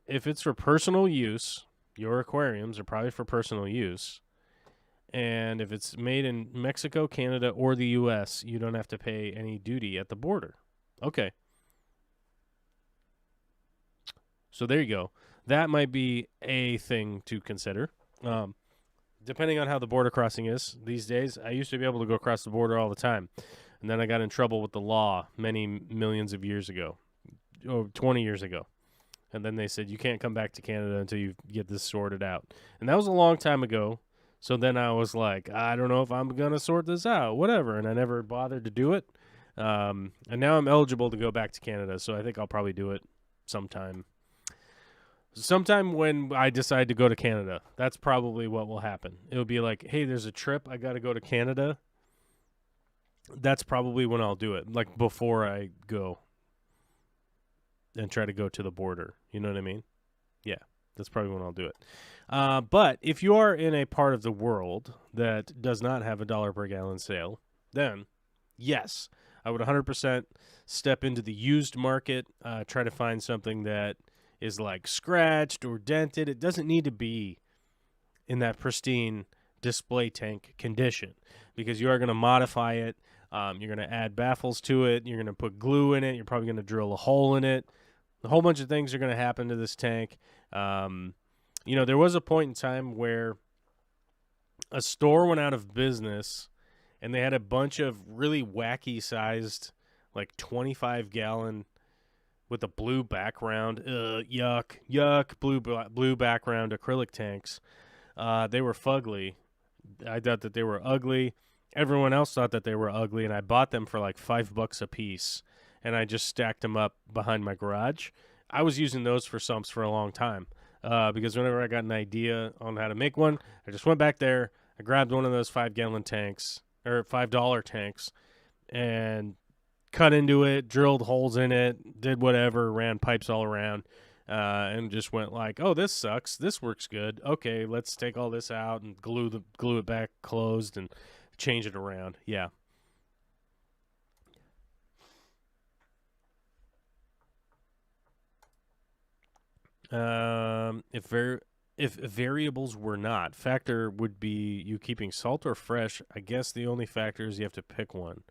If it's for personal use, your aquariums are probably for personal use. And if it's made in Mexico, Canada, or the U.S., you don't have to pay any duty at the border. Okay. So there you go. That might be a thing to consider. Depending on how the border crossing is these days. I used to be able to go across the border all the time. And then I got in trouble with the law many millions of years ago, 20 years ago. And then they said, you can't come back to Canada until you get this sorted out. And that was a long time ago. So then I was like, I don't know if I'm going to sort this out, whatever. And I never bothered to do it. And now I'm eligible to go back to Canada. So I think I'll probably do it sometime when I decide to go to Canada. That's probably what will happen. It'll be like, hey, there's a trip. I got to go to Canada. That's probably when I'll do it, like before I go and try to go to the border. You know what I mean? Yeah, that's probably when I'll do it. But if you are in a part of the world that does not have $1 per gallon sale, then yes, I would 100% step into the used market, try to find something that is like scratched or dented. It doesn't need to be in that pristine display tank condition because you are going to modify it. You're going to add baffles to it. You're going to put glue in it. You're probably going to drill a hole in it. A whole bunch of things are going to happen to this tank. There was a point in time where a store went out of business and they had a bunch of really wacky sized, like 25-gallon with a blue background, yuck, blue background acrylic tanks. They were fugly. I thought that they were ugly. Everyone else thought that they were ugly, and I bought them for like $5 a piece, and I just stacked them up behind my garage. I was using those for sumps for a long time because whenever I got an idea on how to make one, I just went back there, I grabbed one of those 5-gallon tanks, or $5 tanks, and cut into it, drilled holes in it, did whatever, ran pipes all around, and just went like, oh, this sucks. This works good. Okay, let's take all this out and glue it back closed and change it around. Yeah. If variables were not, factor would be you keeping salt or fresh. I guess the only factor is you have to pick one.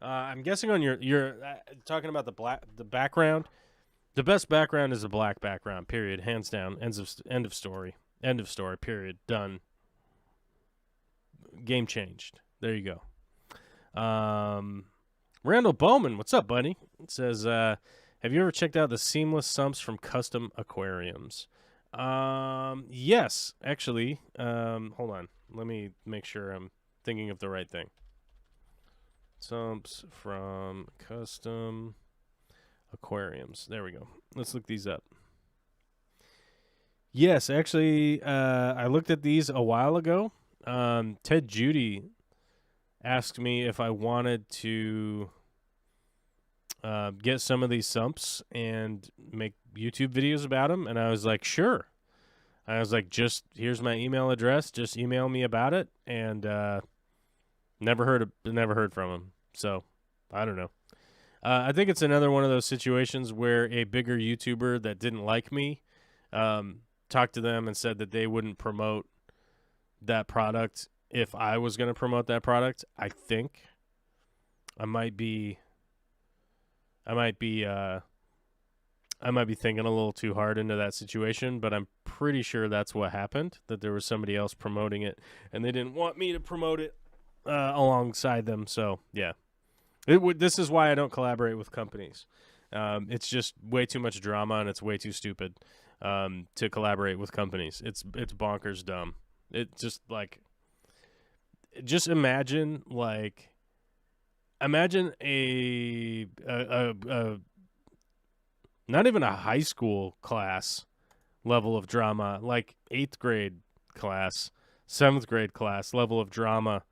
I'm guessing on your talking about the background. The best background is a black background. Period. Hands down. End of story. End of story. Period. Done. Game changed. There you go. Randall Bowman, what's up, buddy? It says, have you ever checked out the seamless sumps from Custom Aquariums? Yes, actually. Hold on. Let me make sure I'm thinking of the right thing. Sumps from Custom Aquariums. There we go. Let's look these up. Yes, actually, I looked at these a while ago. Ted Judy asked me if I wanted to get some of these sumps and make YouTube videos about them, and I was like, sure. I was like, just here's my email address. Just email me about it, and never heard from him. So I don't know. I think it's another one of those situations where a bigger YouTuber that didn't like me talked to them and said that they wouldn't promote that product if I was going to promote that product. I think I might be thinking a little too hard into that situation, but I'm pretty sure that's what happened, that there was somebody else promoting it and they didn't want me to promote it alongside them. So yeah, this is why I don't collaborate with companies. It's just way too much drama and it's way too stupid to collaborate with companies. It's bonkers dumb. It just like, imagine a not even a high school class level of drama, like 8th grade class, 7th grade class level of drama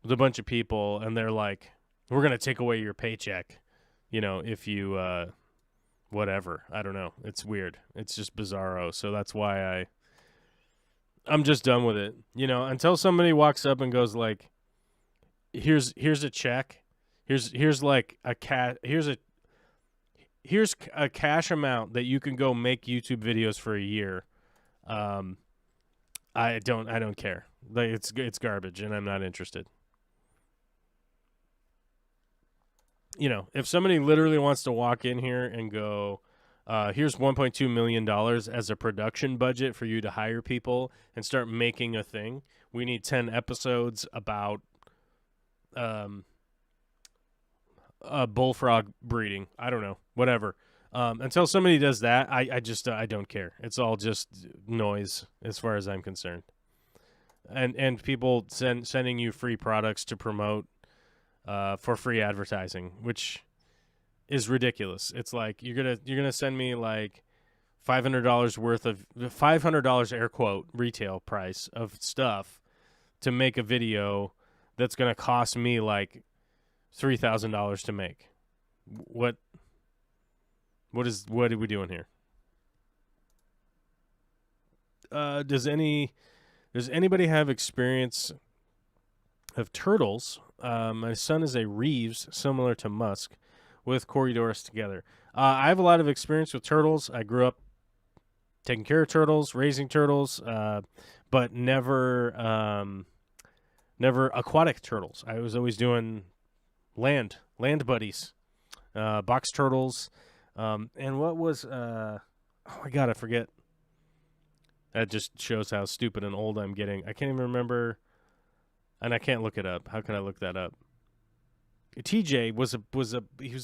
with a bunch of people, and they're like, we're going to take away your paycheck, if you, whatever. I don't know. It's weird. It's just bizarro. So that's why I'm just done with it. Until somebody walks up and goes like, here's a check. Here's like here's a cash amount that you can go make YouTube videos for a year. I don't care. Like it's garbage and I'm not interested. If somebody literally wants to walk in here and go, Here's $1.2 million as a production budget for you to hire people and start making a thing. We need 10 episodes about bullfrog breeding. I don't know, whatever. Until somebody does that, I just I don't care. It's all just noise as far as I'm concerned. And people sending you free products to promote for free advertising, which is ridiculous. It's like you're gonna send me like $500 worth of $500 air quote retail price of stuff to make a video that's gonna cost me like $3,000 to make. What are we doing here? Does anybody have experience of turtles? My son is a Reeves, similar to Musk, with Coriodoris together. I have a lot of experience with turtles. I grew up taking care of turtles, raising turtles, but never aquatic turtles. I was always doing land buddies, box turtles, and what was oh my god, I forget. That just shows how stupid and old I'm getting. I can't even remember, and I can't look it up. How can I look that up? TJ was a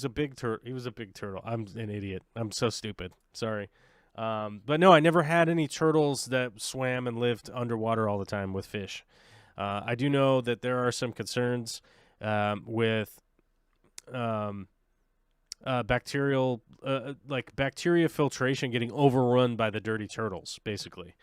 big turtle. He was a big turtle. I'm an idiot. I'm so stupid. Sorry. But no, I never had any turtles that swam and lived underwater all the time with fish. I do know that there are some concerns with bacteria filtration getting overrun by the dirty turtles, basically.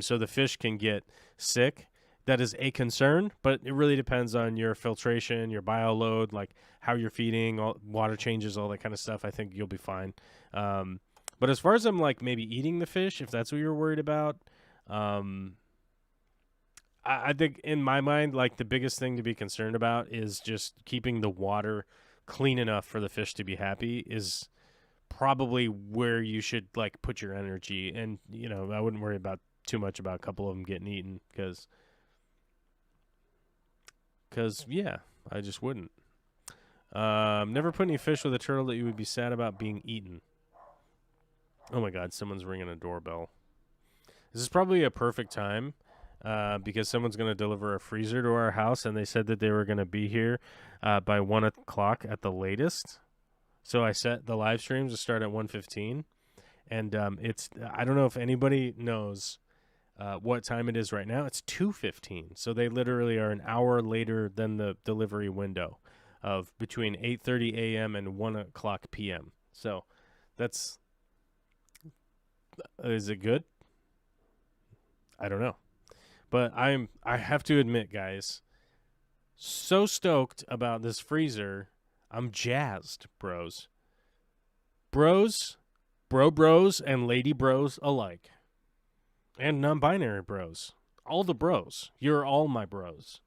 So the fish can get sick. That is a concern, but it really depends on your filtration, your bio load, like how you're feeding, all, water changes, all that kind of stuff. I think you'll be fine. But as far as I'm like maybe eating the fish, if that's what you're worried about, I think in my mind, like the biggest thing to be concerned about is just keeping the water clean enough for the fish to be happy is probably where you should like put your energy. And, you know, I wouldn't worry about too much about a couple of them getting eaten because yeah, I just wouldn't. Never put any fish with a turtle that you would be sad about being eaten. Oh my God, someone's ringing a doorbell. This is probably a perfect time because someone's going to deliver a freezer to our house, and they said that they were going to be here by 1 o'clock at the latest. So I set the live streams to start at 1:15, and I don't know if anybody knows what time it is right now. It's 2:15, so they literally are an hour later than the delivery window of between 8:30 a.m. and 1 o'clock p.m. So is it good? I don't know. But I have to admit, guys, so stoked about this freezer. I'm jazzed, bros. Bros, bros, and lady bros alike. And non-binary bros. All the bros. You're all my bros.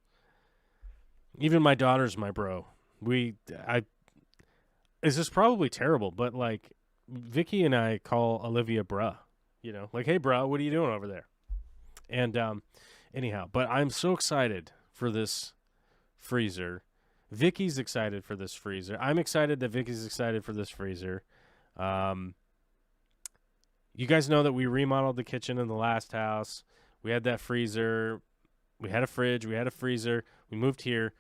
Even my daughter's my bro. This is probably terrible, but like Vicky and I call Olivia bruh. You know, like, hey, bruh, what are you doing over there? And anyhow, but I'm so excited for this freezer. Vicky's excited for this freezer. I'm excited that Vicky's excited for this freezer. You guys know that we remodeled the kitchen in the last house. We had that freezer. We had a fridge. We had a freezer. We moved here.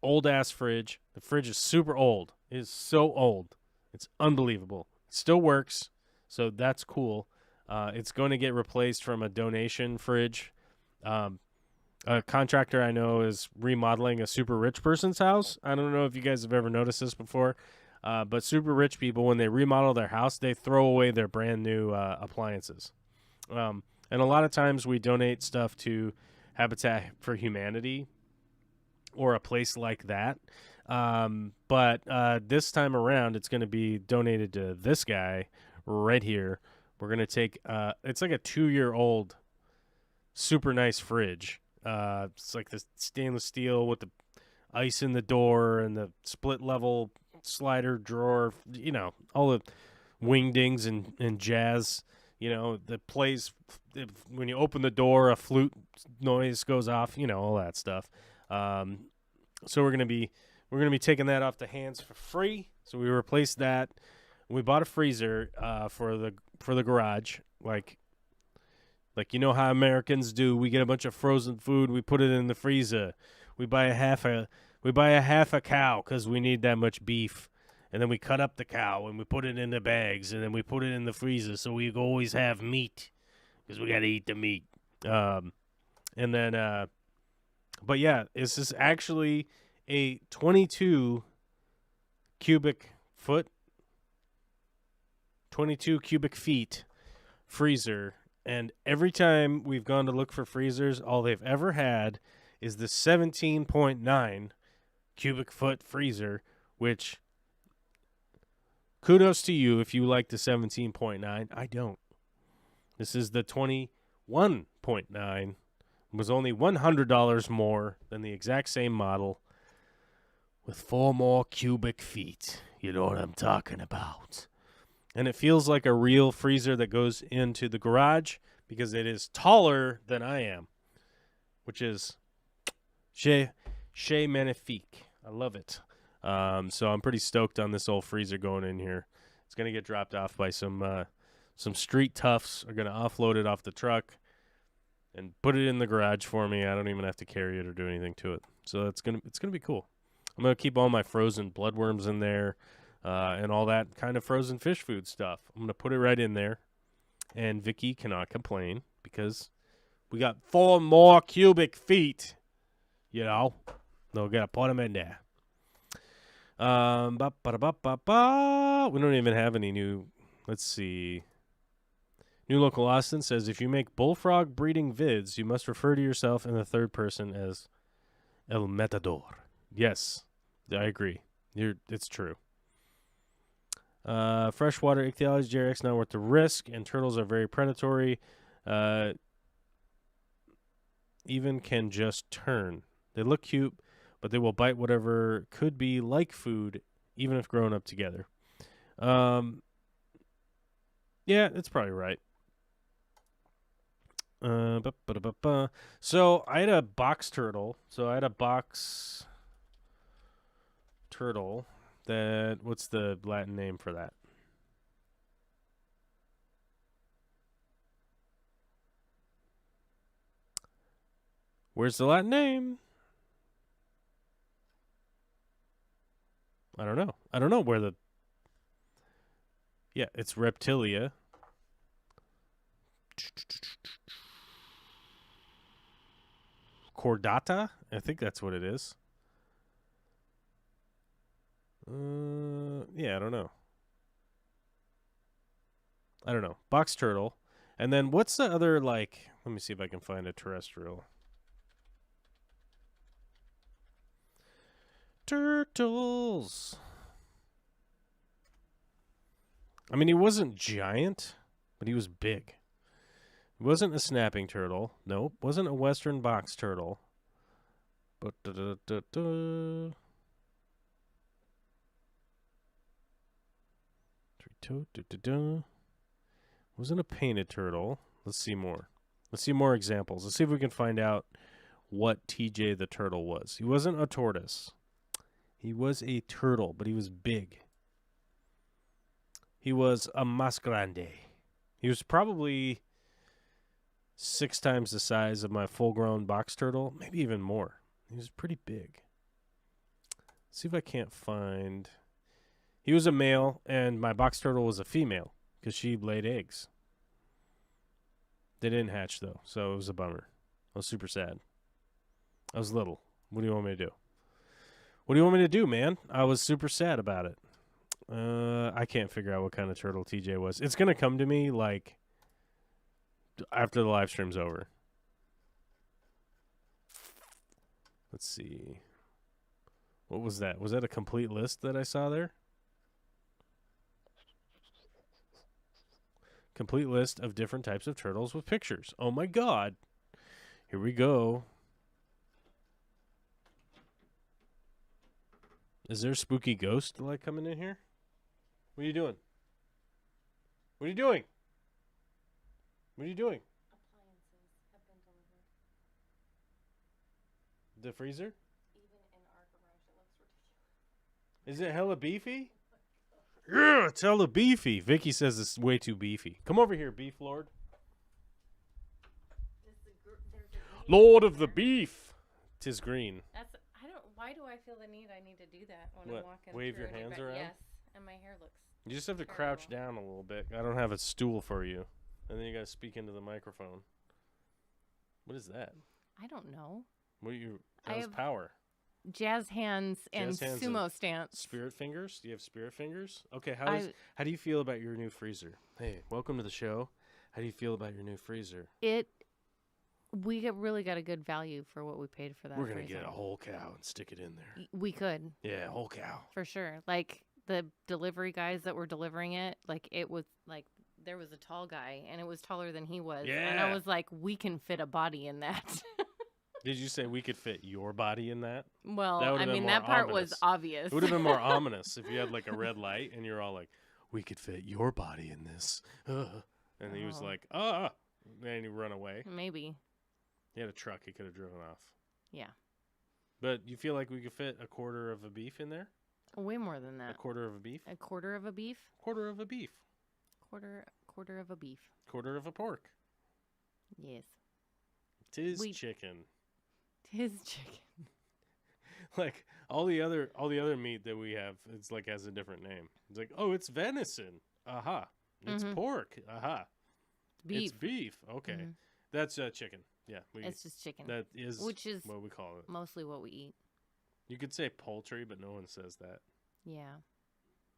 Old-ass fridge. The fridge is super old. It is so old. It's unbelievable. It still works, so that's cool. It's going to get replaced from a donation fridge. A contractor I know is remodeling a super rich person's house. I don't know if you guys have ever noticed this before, but super rich people, when they remodel their house, they throw away their brand new appliances. And a lot of times we donate stuff to Habitat for Humanity or a place like that. But this time around, it's going to be donated to this guy right here. We're going to take, it's like a 2-year-old super nice fridge. It's like the stainless steel with the ice in the door and the split level slider drawer, you know, all the wingdings and jazz, you know, that plays when you open the door, a flute noise goes off, you know, all that stuff. So we're going to be taking that off the hands for free. So we replaced that We bought a freezer for the garage, like you know how Americans do. We get a bunch of frozen food, we put it in the freezer. We buy a half a cow because we need that much beef, and then we cut up the cow and we put it in the bags, and then we put it in the freezer so we always have meat because we got to eat the meat. And then, but yeah, this is actually a 22 cubic foot, 22 cubic feet freezer. And every time we've gone to look for freezers, all they've ever had is the 17.9 cubic foot freezer, which kudos to you if you like the 17.9. I don't. This is the 21.9. It was only $100 more than the exact same model with 4 more cubic feet. You know what I'm talking about. And it feels like a real freezer that goes into the garage because it is taller than I am, which is chez magnifique. I love it. So I'm pretty stoked on this old freezer going in here. It's going to get dropped off by some street toughs. Are going to offload it off the truck and put it in the garage for me. I don't even have to carry it or do anything to it. So it's gonna be cool. I'm going to keep all my frozen bloodworms in there. And all that kind of frozen fish food stuff. I'm going to put it right in there. And Vicky cannot complain because we got 4 more cubic feet. You know, we got to put them in there. We don't even have any new, let's see. New Local Austin says, if you make bullfrog breeding vids, you must refer to yourself in the third person as El Matador. Yes, I agree. It's true. Freshwater ichthyology, JRX not worth the risk, and turtles are very predatory. Even can just turn. They look cute, but they will bite whatever could be like food, even if grown up together. Yeah, that's probably right. So I had a box turtle. That, what's the Latin name for that? Where's the Latin name? I don't know. I don't know where the... Yeah, it's Reptilia. Chordata? I think that's what it is. Yeah, I don't know. Box turtle. And then what's the other, like, let me see if I can find a terrestrial. Turtles. I mean, he wasn't giant, but he was big. He wasn't a snapping turtle. Nope. Wasn't a western box turtle. But wasn't a painted turtle. Let's see more. Let's see more examples. Let's see if we can find out what TJ the turtle was. He wasn't a tortoise. He was a turtle, but he was big. He was a mas grande. He was probably 6 times the size of my full-grown box turtle, maybe even more. He was pretty big. Let's see if I can't find... He was a male, and my box turtle was a female because she laid eggs. They didn't hatch, though, so it was a bummer. I was super sad. I was little. What do you want me to do? What do you want me to do, man? I was super sad about it. I can't figure out what kind of turtle TJ was. It's going to come to me, like, after the live stream's over. Let's see. What was that? Was that a complete list that I saw there? Complete list of different types of turtles with pictures. Oh my god. Here we go. Is there a spooky ghost like coming in here? What are you doing? What are you doing? What are you doing? Appliances have been delivered. The freezer? Even in our garage, it looks ridiculous. Is it hella beefy? Yeah, it's hella beefy. Vicky says it's way too beefy. Come over here, beef lord. Lord of the beef. 'Tis green. Why do I feel the need I need to do that when What, I'm walking wave through your a new hands ba- around? Yes, and my hair looks. You just have to Terrible. crouch down a little bit. I don't have a stool for you. And then you got to speak into the microphone. What is that? I don't know. What are you? I That was have power. Jazz hands and Jazz hands sumo stance. Spirit fingers? Do you have spirit fingers? Okay, how do you feel about your new freezer? Hey, welcome to the show. How do you feel about your new freezer? We really got a good value for what we paid for that. We're going to freezer. get a whole cow and stick it in there. We could. Yeah, whole cow. For sure. Like the delivery guys that were delivering it, like it was like there was a tall guy and it was taller than he was. And I Yeah. was like, we can fit a body in that. Did you say we could fit your body in that? Well, That would've I been mean, more that part ominous. was obvious. It would have been more ominous if you had like a red light and you're all like, we could fit your body in this. And he was Oh. like, and he run away. Maybe. He had a truck he could have driven off. Yeah. But you feel like we could fit a quarter of a beef in there? Way more than A that. quarter of a beef? A quarter of a beef? Quarter of a beef. Quarter of a beef. Quarter of a pork. Yes. 'Tis We- chicken. Tis chicken. Like all the other meat that we have, it's like has a different name. It's like, oh, it's venison. Aha. It's Mhm. pork. Aha. Beef. It's beef. Okay. Mhm. That's chicken. Yeah. It's just chicken. That is Which is what we call it. mostly what we eat. You could say poultry, but no one says that. Yeah.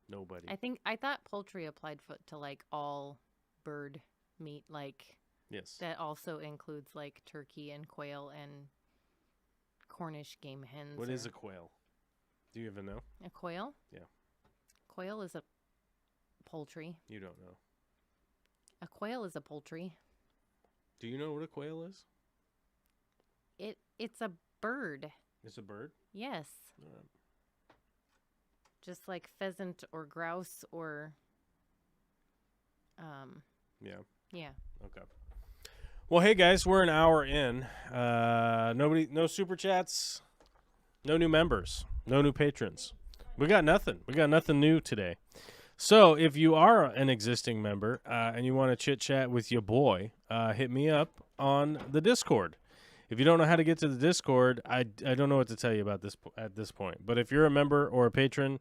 Nobody. I thought poultry applied to like all bird meat, like Yes. that also includes like turkey and quail and Cornish game hens. What is or- a quail? Do you even know? a quail? Yeah. Quail is a poultry. You don't know. A quail is a poultry. Do you know what a quail is? It's a bird. It's a bird. Yes. All right. Just like pheasant or grouse or Yeah. yeah. Okay. Well, hey guys, we're an hour in. No super chats, no new members, no new patrons. We got nothing. We got nothing new today. So if you are an existing member and you want to chit chat with your boy, hit me up on the Discord. If you don't know how to get to the Discord, I don't know what to tell you about this at this point. But if you're a member or a patron,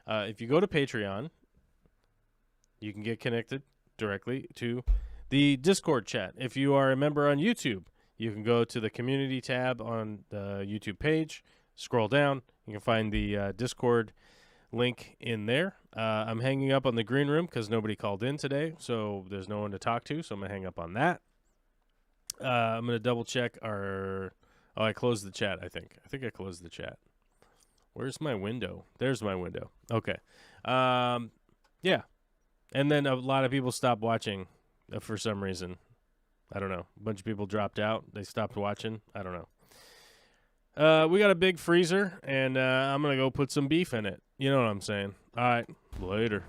if you go to Patreon, you can get connected directly to the Discord chat. If you are a member on YouTube, you can go to the community tab on the YouTube page, scroll down, you can find the Discord link in there. I'm hanging up on the green room because nobody called in today, so there's no one to talk to, so I'm going to hang up on that. I'm going to double check our... Oh, I closed the chat, I think. I think I closed the chat. Where's my window? There's my window. Okay. Yeah. And then a lot of people stopped watching for some reason. I don't know. A bunch of people dropped out. They stopped watching. I don't know. We got a big freezer, and I'm going to go put some beef in it. You know what I'm saying. All right. Later.